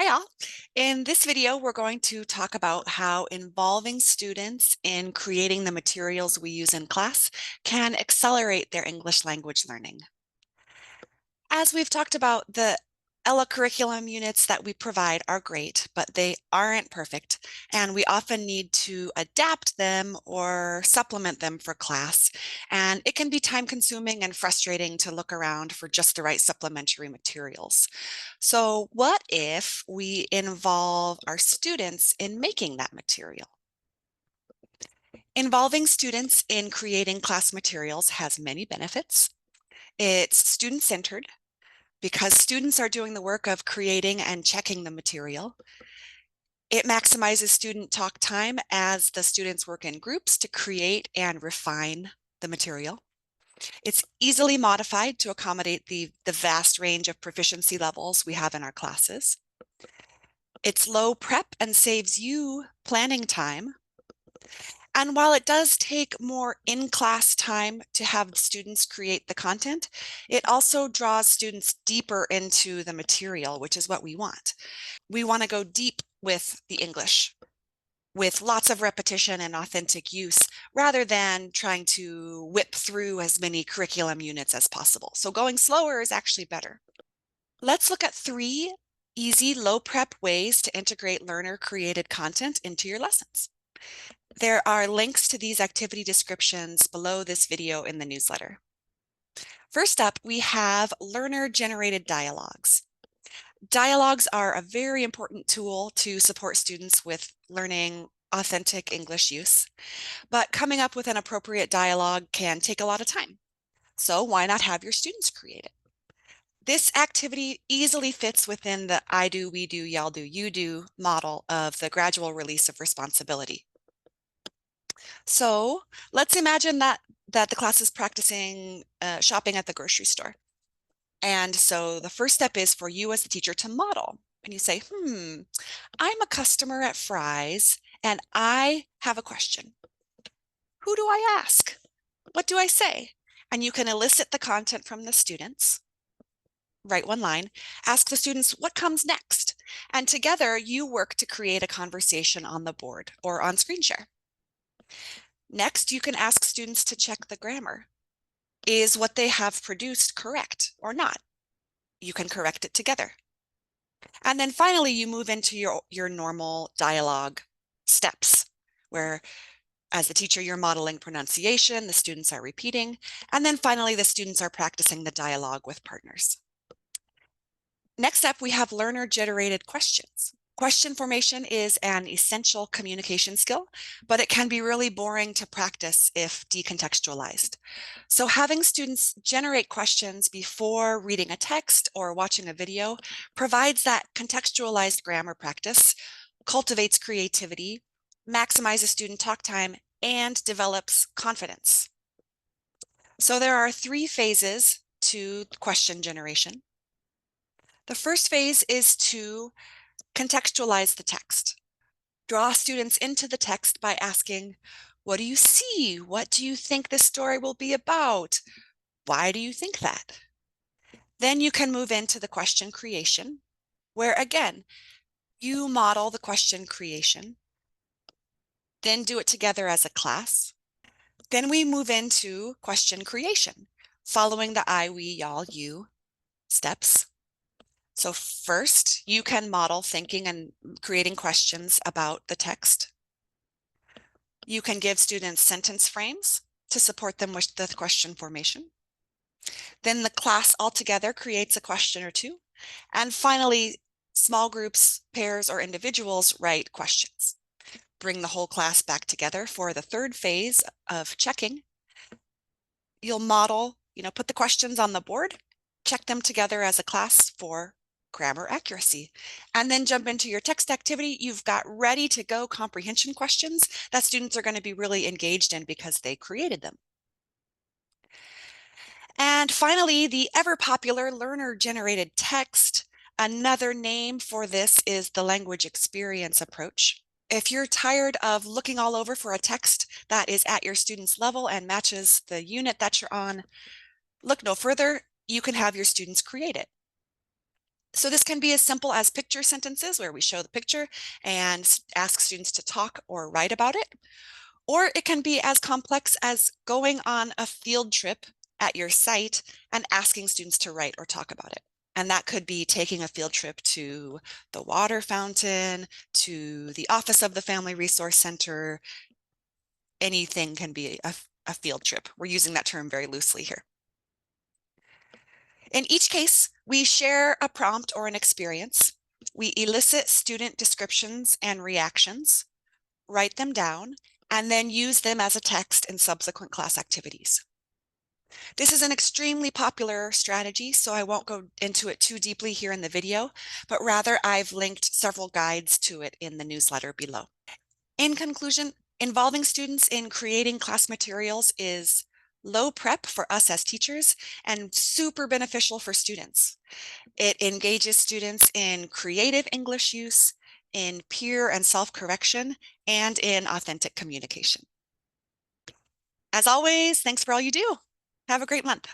Hi all. In this video, we're going to talk about how involving students in creating the materials we use in class can accelerate their English language learning. As we've talked about, the Ella curriculum units that we provide are great, but they aren't perfect, and we often need to adapt them or supplement them for class. And it can be time-consuming and frustrating to look around for just the right supplementary materials. So what if we involve our students in making that material? Involving students in creating class materials has many benefits. It's student-centered because students are doing the work of creating and checking the material. It maximizes student talk time as the students work in groups to create and refine the material. It's easily modified to accommodate the vast range of proficiency levels we have in our classes. It's low prep and saves you planning time. And while it does take more in-class time to have students create the content, it also draws students deeper into the material, which is what we want. We want to go deep with the English, with lots of repetition and authentic use, rather than trying to whip through as many curriculum units as possible. So going slower is actually better. Let's look at 3 easy, low prep ways to integrate learner-created content into your lessons. There are links to these activity descriptions below this video in the newsletter. First up, we have learner-generated dialogues. Dialogues are a very important tool to support students with learning authentic English use, but coming up with an appropriate dialogue can take a lot of time. So why not have your students create it? This activity easily fits within the I do, we do, y'all do, you do model of the gradual release of responsibility. So let's imagine that the class is practicing shopping at the grocery store. And so the first step is for you as the teacher to model. And you say, I'm a customer at Fry's and I have a question. Who do I ask? What do I say? And you can elicit the content from the students. Write one line, ask the students what comes next. And together you work to create a conversation on the board or on screen share. Next, you can ask students to check the grammar. Is what they have produced correct or not? You can correct it together. And then finally, you move into your normal dialogue steps, where as the teacher, you're modeling pronunciation, the students are repeating, and then finally, the students are practicing the dialogue with partners. Next up, we have learner-generated questions. Question formation is an essential communication skill, but it can be really boring to practice if decontextualized. So having students generate questions before reading a text or watching a video provides that contextualized grammar practice, cultivates creativity, maximizes student talk time, and develops confidence. So there are 3 phases to question generation. The first phase is to contextualize the text. Draw students into the text by asking, what do you see? What do you think this story will be about? Why do you think that? Then you can move into the question creation, where again, you model the question creation, then do it together as a class. Then we move into question creation, following the I, we, y'all, you steps. So first, you can model thinking and creating questions about the text. You can give students sentence frames to support them with the question formation. Then the class altogether creates a question or two. And finally, small groups, pairs, or individuals write questions. Bring the whole class back together for the third phase of checking. You'll model, put the questions on the board, check them together as a class for grammar accuracy, and then jump into your text activity. You've got ready to go comprehension questions that students are going to be really engaged in because they created them. And finally, the ever popular learner-generated text. Another name for this is the language experience approach. If you're tired of looking all over for a text that is at your student's level and matches the unit that you're on, look no further. You can have your students create it. So this can be as simple as picture sentences where we show the picture and ask students to talk or write about it. Or it can be as complex as going on a field trip at your site and asking students to write or talk about it. And that could be taking a field trip to the water fountain, to the office of the Family Resource Center. Anything can be a field trip. We're using that term very loosely here. In each case, we share a prompt or an experience. We elicit student descriptions and reactions, write them down, and then use them as a text in subsequent class activities. This is an extremely popular strategy, so I won't go into it too deeply here in the video, but rather I've linked several guides to it in the newsletter below. In conclusion, involving students in creating class materials is low prep for us as teachers and super beneficial for students. It engages students in creative English use, in peer and self-correction, and in authentic communication. As always, thanks for all you do. Have a great month.